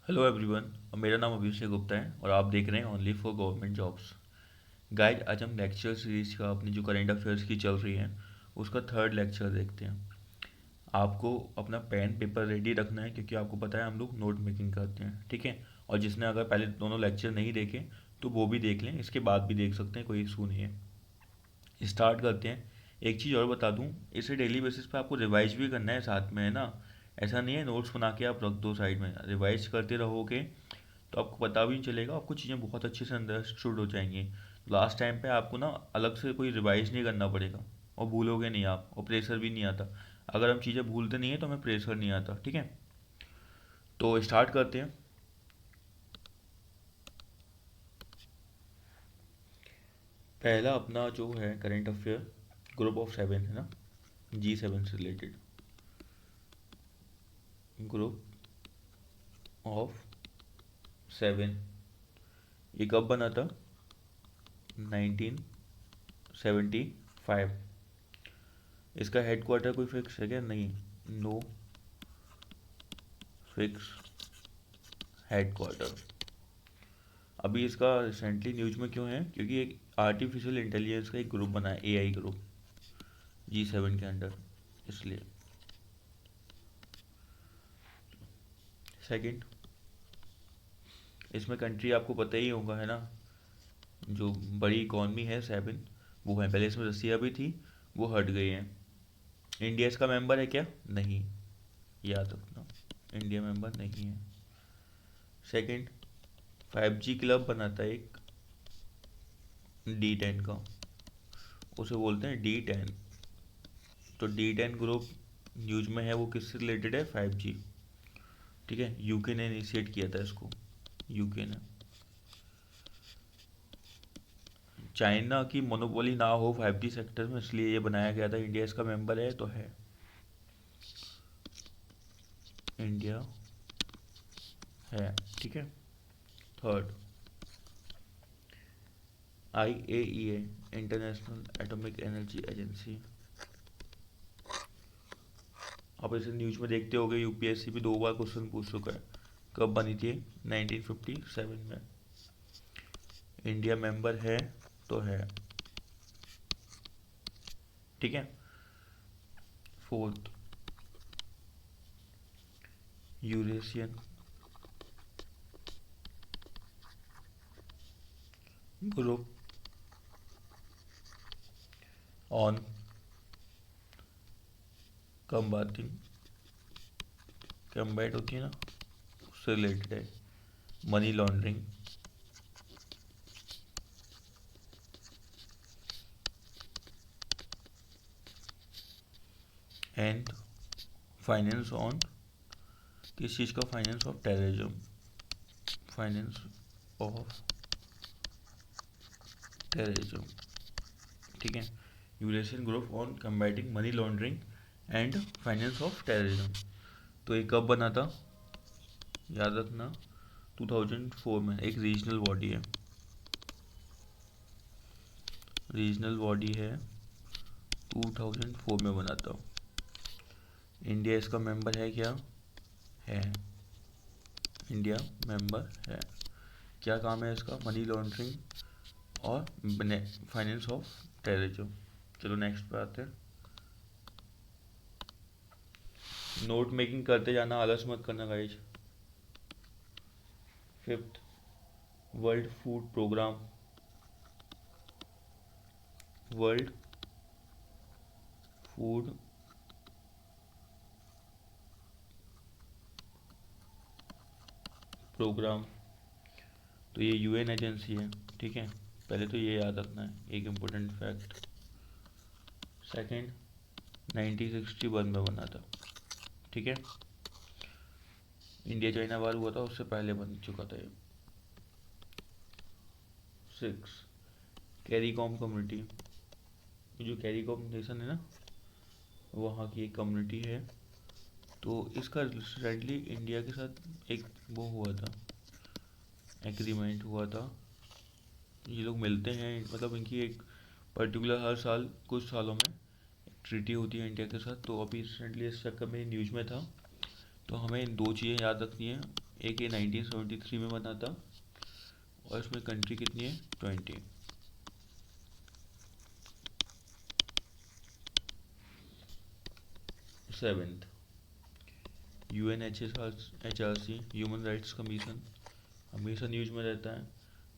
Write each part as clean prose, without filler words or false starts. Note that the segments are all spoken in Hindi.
Hello everyone. मेरा नाम अभिषेक गुप्ता है और आप देख रहे हैं only for government jobs. Guide, आज हम लेक्चर सीरीज का अपनी जो करंट अफेयर्स की चल रही है उसका थर्ड लेक्चर देखते हैं। आपको अपना पेन पेपर रेडी रखना है क्योंकि आपको पता है हम लोग नोट मेकिंग करते हैं, ठीक है। और जिसने अगर पहले दोनों लेक्चर नहीं देखे तो वो भी देख लें, इसके बाद भी देख सकते हैं, कोई इशू नहीं है। स्टार्ट करते हैं। एक चीज़ और बता दूं, इसे डेली बेसिस पे आपको रिवाइज भी करना है साथ में, है ना। ऐसा नहीं है नोट्स बना के आप रख दो साइड में, रिवाइज करते रहोगे तो आपको पता भी नहीं चलेगा, आपको चीज़ें बहुत अच्छे से अंडरस्टूड हो जाएंगी। लास्ट टाइम पे आपको ना अलग से कोई रिवाइज नहीं करना पड़ेगा और भूलोगे नहीं आप, और प्रेशर भी नहीं आता। अगर हम चीज़ें भूलते नहीं हैं तो हमें प्रेशर नहीं आता, ठीक है। तो स्टार्ट करते हैं। पहला अपना जो है current affair, group of seven है ना, G7 से रिलेटेड। ग्रुप ऑफ सेवन, ये कब बना था? 1975। इसका हेडक्वार्टर कोई फिक्स है क्या? नहीं, नो फिक्स हेडक्वार्टर। अभी इसका रिसेंटली न्यूज में क्यों है? क्योंकि एक आर्टिफिशियल इंटेलिजेंस का एक ग्रुप बना है, AI ग्रुप, G7 के अंडर, इसलिए। सेकंड, इसमें कंट्री आपको पता ही होगा, है ना। जो बड़ी इकॉनमी है सेवन, वो है। पहले इसमें रसिया भी थी, वो हट गई है। इंडिया इसका मेंबर है क्या? नहीं, याद रखना, इंडिया मेंबर नहीं है। सेकंड, 5G क्लब बना था एक, D10 का, उसे बोलते हैं D10। तो D10 ग्रुप न्यूज में है, वो किससे रिलेटेड है? 5G, ठीक है। यूके ने इनिशिएट किया था इसको, यूके ने। चाइना की मोनोपोली ना हो 5G सेक्टर में, इसलिए ये बनाया गया था। इंडिया इसका मेंबर है तो है, इंडिया है, ठीक है। Third, IAEA, international atomic energy agency. आप इसे न्यूज में देखते होगे, यूपीएससी भी 2 बार क्वेश्चन पूछ चुका है। कब बनी थी? 1957 में। इंडिया मेंबर है तो है, ठीक है। Fourth, Eurasian group on combating, combat होती है ना, उससे रिलेटेड है। Money laundering and finance on, किस चीज़ का? Finance of terrorism, finance of terrorism, ठीक है। Eurasian group on combating money laundering and finance of terrorism. तो ये कब बना था? याद रखना, 2004 में। एक रीजनल बॉडी है, रीजनल बॉडी है, 2004 में बना था। इंडिया इसका मेंबर है क्या? है, इंडिया मेंबर है। क्या काम है इसका? मनी लॉन्ड्रिंग और फाइनेंस ऑफ टेररिज्म। चलो नेक्स्ट पे आते हैं। नोट मेकिंग करते जाना, आलस मत करना guys. Fifth, world food programme, world food programme, तो ये UN एजेंसी है, ठीक है। पहले तो ये याद रखना है, एक इम्पोर्टेंट फैक्ट। सेकंड, 1961 में बना था, ठीक है। इंडिया चाइना वार हुआ था उससे पहले बन चुका था ये। सिक्स, कैरीकॉम कम्युनिटी, जो कैरीकॉम नेशन है ना, वहाँ की एक कम्युनिटी है। तो इसका रिसेंटली इंडिया के साथ एक वो हुआ था, एग्रीमेंट हुआ था। ये लोग मिलते हैं, मतलब इनकी एक पर्टिकुलर हर साल कुछ सालों में एक ट्रीटी होती है इंडिया के साथ। तो अभी रिसेंटली इस चक्कर में न्यूज़ में था। तो हमें 2 चीज़ें याद रखनी है। एक ये 1973 में बना था और इसमें कंट्री कितनी है 20। Seventh UNHRC human rights commission, हमेशा न्यूज में रहता है।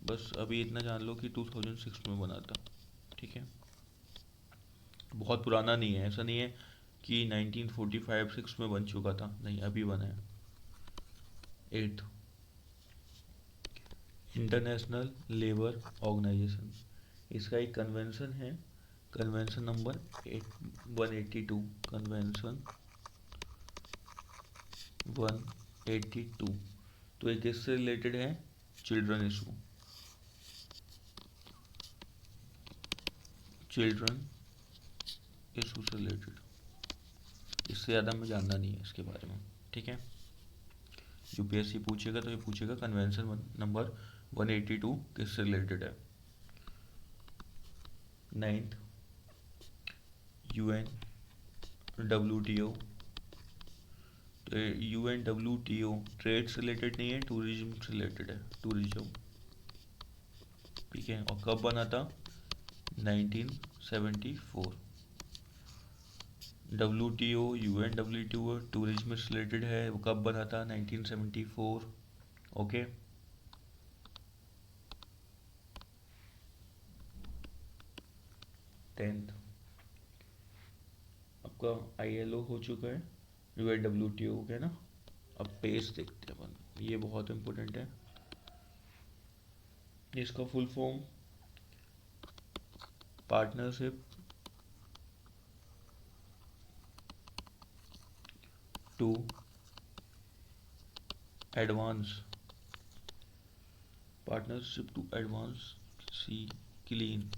बस अभी इतना जान लो कि 2006 में बना था। ठीक है, बहुत पुराना नहीं है, ऐसा नहीं है कि 1945-6 में बन चुका था, नहीं अभी बना है। एट्थ इंटरनेशनल लेबर ऑर्गेनाइजेशन, इसका एक कन्वेंशन है, कन्वेंशन नंबर 182, कन्वेंशन 182। तो ये किससे रिलेटेड है, चिल्ड्रन इशू, चिल्ड्रन इशू से रिलेटेड। इससे ज़्यादा हमें जानना नहीं है इसके बारे में। ठीक है, यूपीएससी पूछेगा तो ये पूछेगा कन्वेंशन नंबर 182 किससे रिलेटेड है। नाइन्थ UNWTO, तो UNWTO ट्रेड से रिलेटेड नहीं है, टूरिज्म से रिलेटेड है, टूरिज्म। ठीक है, और कब बना था 1974। WTO UNWTO टूरिज्म से रिलेटेड है, वो कब बना था 1974। ओके, टेंथ आपका ILO हो चुका है, UNWTO हो गया ना। अब पेस देखते हैं अपन, ये बहुत इम्पोर्टेंट है। इसका full form partnership to advance, partnership to advance C clean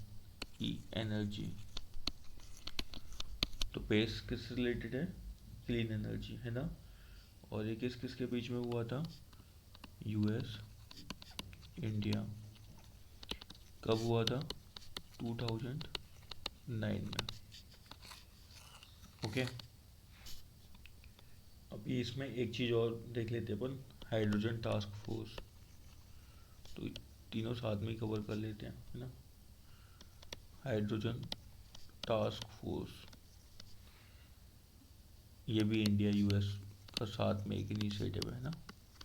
E energy. तो पेस किससे रिलेटेड है, क्लीन एनर्जी है ना। और ये किस किस के बीच में हुआ था, US इंडिया। कब हुआ था 2009 में। ओके, अभी इसमें एक चीज़ और देख लेते हैं अपन, हाइड्रोजन टास्क फोर्स। तो तीनों साथ में ही कवर कर लेते हैं, है ना। हाइड्रोजन टास्क फोर्स, ये भी इंडिया US का साथ में एक इनिशिएटिव है ना,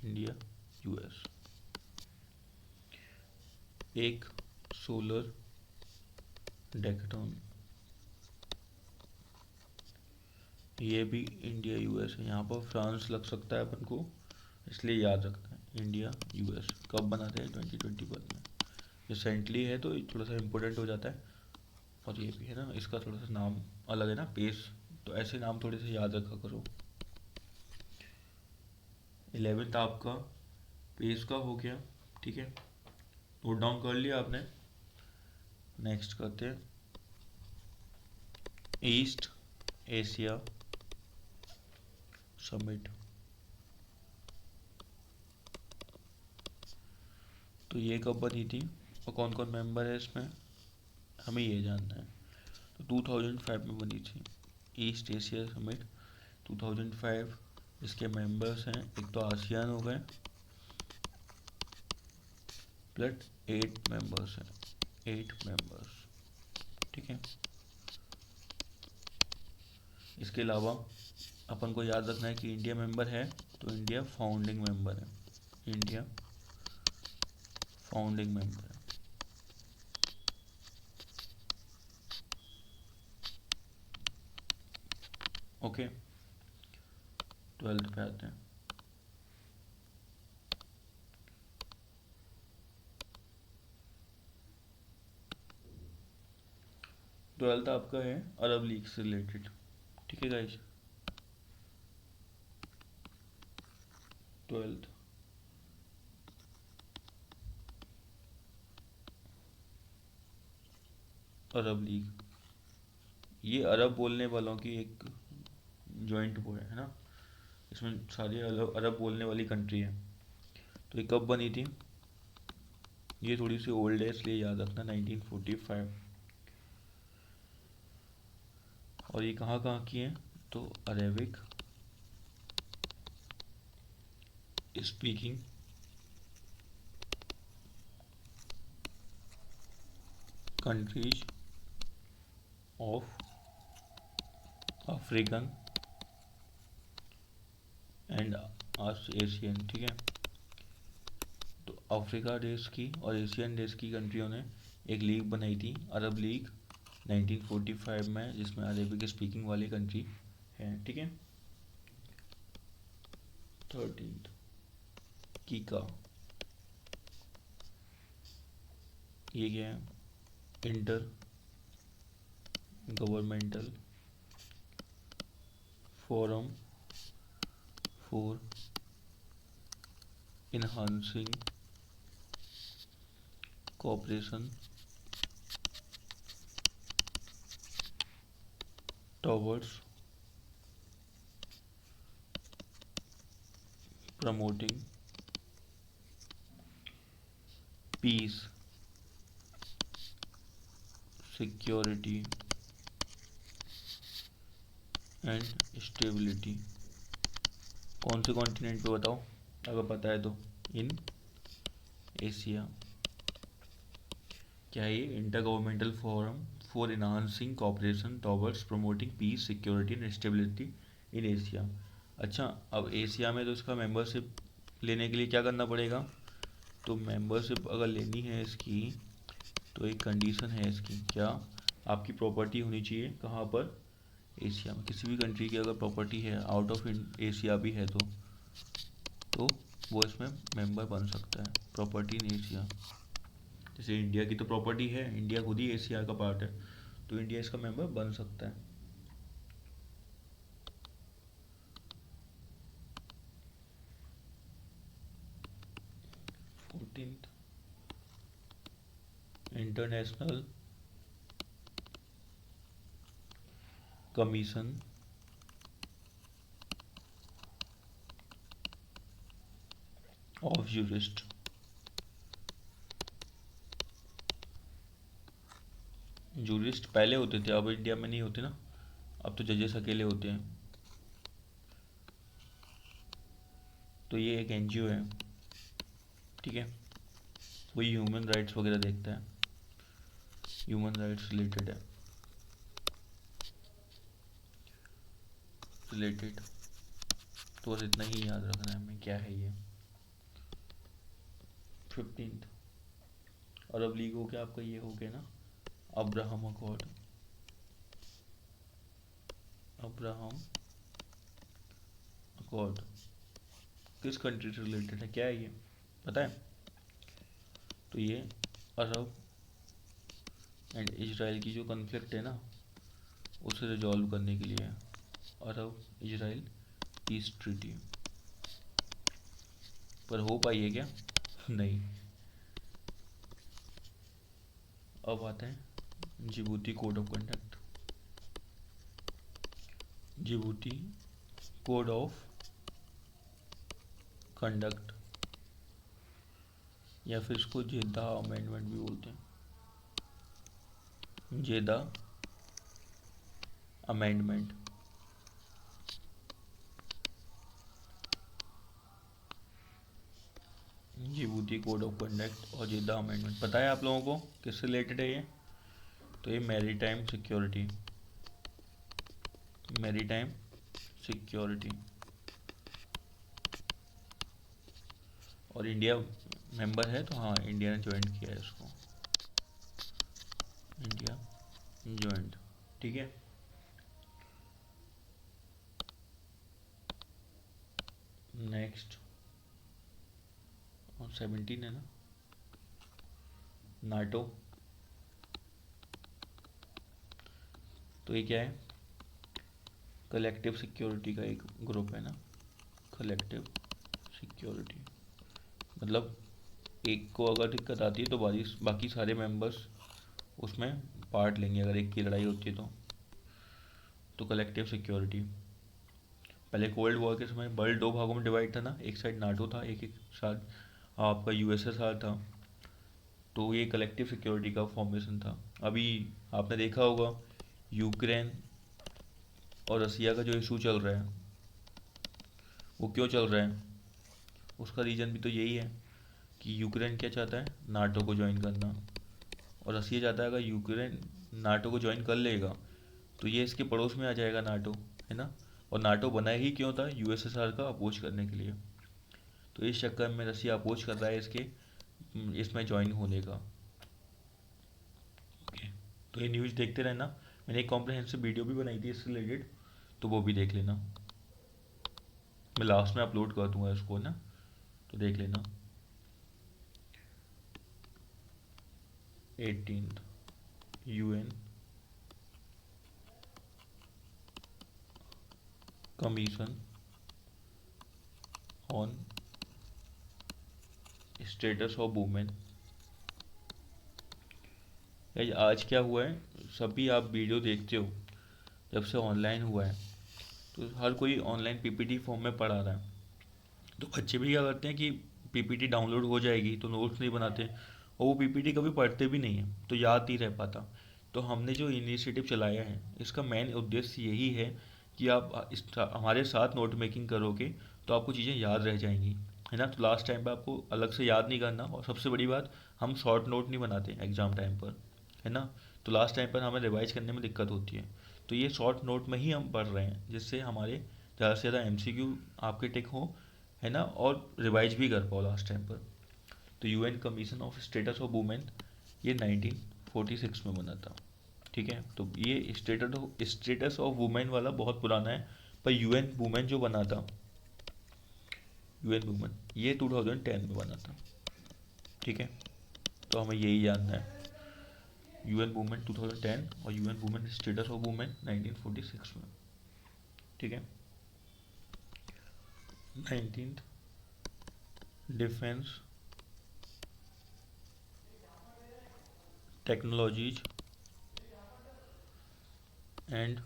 इंडिया US। एक सोलर डेकेथॉन, ये भी इंडिया US है। यहाँ पर फ्रांस लग सकता है अपन को, इसलिए याद रखना है इंडिया US। कब बनाते हैं 2021 में। रिसेंटली है तो थोड़ा सा इम्पोर्टेंट हो जाता है। और ये भी है ना, इसका थोड़ा सा नाम अलग है ना, पेस, तो ऐसे नाम थोड़े से याद रखा करो। 11th आपका पेस का हो गया। ठीक है, नोट डाउन कर लिया आपने। नेक्स्ट करते हैं ईस्ट एशिया समिट। तो ये कब बनी थी और कौन कौन मेंबर है इसमें, हमें ये जानना है। तो 2005 में बनी थी ईस्ट एशिया समिट 2005। इसके मेंबर्स हैं, एक तो आसियान हो गए, प्लस 8 मेंबर्स हैं, 8 मेंबर्स। ठीक है, इसके अलावा अपन को याद रखना है कि इंडिया मेंबर है, तो इंडिया फाउंडिंग मेंबर है, इंडिया फाउंडिंग मेंबर है। ओके, 12th पे आते हैं। 12th आपका है अरब लीग से रिलेटेड। ठीक है गाइस, 12th अरब लीग, ये अरब बोलने वालों की एक जॉइंट वो है ना, इसमें सारी अरब अरब बोलने वाली कंट्री है। तो ये कब बनी थी, ये थोड़ी सी ओल्ड है इसलिए याद रखना, 1945। और ये कहाँ कहाँ की है, तो Arabic speaking countries of African and Asian. ठीक है, तो अफ्रीका देश की और एशियन देश की कंट्रियों ने एक लीग बनाई थी, अरब लीग 1945 में, जिसमें अरेबिक स्पीकिंग वाली कंट्री है। ठीक है, 13 कीका, ये क्या है, inter governmental forum for enhancing cooperation towards promoting piece security and stability. कौन से कॉन्टिनेंट पे बताओ, अगर पता है तो। In Asia. क्या है ये, inter governmental forum for enhancing cooperation towards promoting piece security and stability in Asia. अच्छा, अब एशिया में तो इसका मेंबरशिप लेने के लिए क्या करना पड़ेगा, तो मेंबरशिप अगर लेनी है इसकी, तो एक कंडीशन है इसकी, क्या, आपकी प्रॉपर्टी होनी चाहिए कहाँ पर, एशिया में। किसी भी कंट्री की अगर प्रॉपर्टी है आउट ऑफ एशिया भी है तो वो इसमें मेंबर बन सकता है, प्रॉपर्टी इन एशिया। जैसे इंडिया की तो प्रॉपर्टी है, इंडिया खुद ही एशिया का पार्ट है, तो इंडिया इसका मेंबर बन सकता है। Fourteenth, international commission of jurist. Jurist पहले होते थे, अब इंडिया में नहीं होते ना, अब तो जजेस अकेले होते हैं। तो ये एक एनजीओ है, ठीक है, वही ह्यूमन राइट्स वगैरह देखता है, ह्यूमन राइट्स रिलेटेड। तो बस इतना ही याद रखना है हमें, क्या है ये। 15th, अरब लीग हो गया आपका, ये हो गया ना, अब्राहम अकॉर्ड। अब्राहम अकॉर्ड किस कंट्री से रिलेटेड है, क्या है ये पता है, तो ये अरब एंड इजराइल की जो कन्फ्लिक्ट है ना, उसे रिजॉल्व करने के लिए है, अरब इजराइल पीस ट्रीटी। पर हो पाई है क्या नहीं। अब आते हैं Djibouti code of conduct. Djibouti code of conduct, या फिर इसको जेदा अमेंडमेंट भी बोलते हैं, जेदा amendment. Djibouti code of conduct और जेदा अमेंडमेंट पता है आप लोगों को किससे रिलेटेड है ये, तो ये मैरीटाइम सिक्योरिटी, मैरीटाइम सिक्योरिटी। और इंडिया मेंबर है, तो हाँ इंडिया ने ज्वाइन किया है इसको, इंडिया ज्वाइंट। ठीक है, नेक्स्ट 17 है ना, नाटो। तो ये क्या है, कलेक्टिव सिक्योरिटी का एक ग्रुप है ना, कलेक्टिव सिक्योरिटी, मतलब एक को अगर दिक्कत आती है तो बाकी सारे मेंबर्स उसमें पार्ट लेंगे, अगर एक की लड़ाई होती है तो कलेक्टिव सिक्योरिटी। पहले कोल्ड वॉर के समय वर्ल्ड दो भागों में डिवाइड था ना, एक साइड नाटो था, एक साथ आपका यूएसएसआर था, तो ये कलेक्टिव सिक्योरिटी का फॉर्मेशन था। अभी आपने देखा होगा यूक्रेन और रसिया का जो इशू चल रहा है, वो क्यों चल रहा है, उसका रीज़न भी तो यही है कि यूक्रेन क्या चाहता है, नाटो को ज्वाइन करना। और रसिया चाहता है अगर यूक्रेन नाटो को ज्वाइन कर लेगा तो ये इसके पड़ोस में आ जाएगा नाटो, है ना। और नाटो बना ही क्यों था, यूएसएसआर का अपोज करने के लिए। तो इस चक्कर में रसिया अपोज कर रहा है इसके इसमें ज्वाइन होने का। ओके, तो ये न्यूज़ देखते रहना। मैंने एक कॉम्प्रहेंसिव वीडियो भी बनाई थी इससे रिलेटेड, तो वो भी देख लेना। मैं लास्ट में अपलोड कर दूंगा इसको ना, तो देख लेना। 18th UN commission on status of women. आज क्या हुआ है, सभी आप वीडियो देखते हो, जब से ऑनलाइन हुआ है तो हर कोई ऑनलाइन पीपीटी फॉर्म में पढ़ा रहा है। तो बच्चे भी क्या करते हैं कि पीपीटी डाउनलोड हो जाएगी तो नोट्स नहीं बनाते, और वो पीपीटी कभी पढ़ते भी नहीं है, तो याद नहीं रह पाता। तो हमने जो इनिशिएटिव चलाया है इसका मेन उद्देश्य यही है कि आप हमारे साथ नोट मेकिंग करोगे तो आपको चीज़ें याद रह जाएंगी, है ना। तो लास्ट टाइम पे आपको अलग से याद नहीं करना, और सबसे बड़ी बात, हम शॉर्ट नोट नहीं बनाते एग्ज़ाम टाइम पर, है ना। तो लास्ट टाइम पर हमें रिवाइज करने में दिक्कत होती है। तो ये शॉर्ट नोट में ही हम पढ़ रहे हैं जिससे हमारे ज़्यादा से ज़्यादा एमसीक्यू आपके टिक हो, है ना, और रिवाइज भी कर पाओ लास्ट टाइम पर। तो UN commission of status of women ये 1946 में बना था, ठीक है। तो ये स्टेटस ऑफ वुमेन वाला बहुत पुराना है, पर यूएन वुमेन जो बना था, यूएन वुमेन ये 2010 में बना था, ठीक है। तो हमें यही जानना है, यूएन वुमेन 2010 और UN women status of women 1946 में, ठीक है। 19th defence technologies and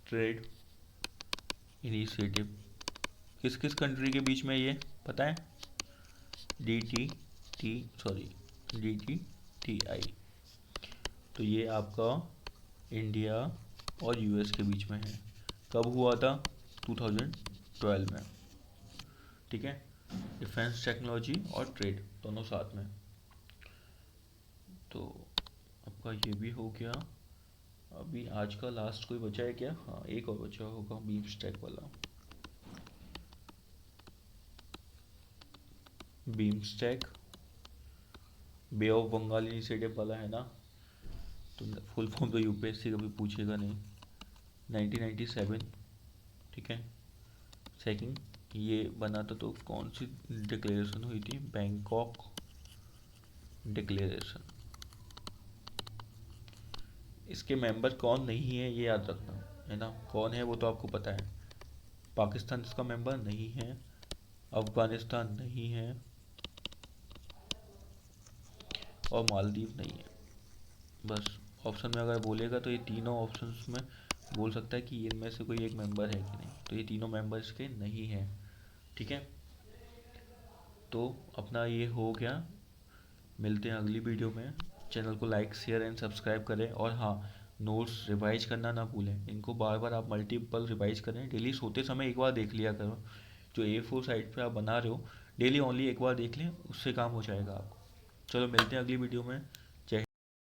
trade initiative किस किस कंट्री के बीच में ये पता है, DTI। तो ये आपका इंडिया और यूएस के बीच में है। कब हुआ था, 2012 में, ठीक है। डिफेंस टेक्नोलॉजी और ट्रेड दोनों साथ में। तो आपका ये भी हो गया। अभी आज का लास्ट कोई बचा है क्या, हाँ एक और बचा होगा, बीम स्टैक वाला। BIMSTEC Bay of Bengal initiative वाला है ना, तो फुल फॉर्म तो यूपीएससी कभी पूछेगा नहीं। 1997, ठीक है। सेकंड ये बना था तो कौन सी डिक्लेरेशन हुई थी, बैंकॉक डिक्लेरेशन। इसके मेंबर कौन नहीं है ये याद रखना, है ना। कौन है वो तो आपको पता है, पाकिस्तान इसका मेंबर नहीं है, अफगानिस्तान नहीं है, और मालदीव नहीं है। बस ऑप्शन में अगर बोलेगा तो ये तीनों ऑप्शंस में बोल सकता है कि इनमें से कोई एक मेंबर है कि नहीं, तो ये तीनों मेंबर्स के नहीं हैं, ठीक है। तो अपना ये हो गया, मिलते हैं अगली वीडियो में। चैनल को लाइक शेयर एंड सब्सक्राइब करें, और हाँ, नोट्स रिवाइज करना ना भूलें, इनको बार बार आप मल्टीपल रिवाइज करें, डेली सोते समय एक बार देख लिया करो। जो A4 साइड पे आप बना रहे हो डेली ओनली एक बार देख लें, उससे काम हो जाएगा आपको। चलो मिलते हैं अगली वीडियो में।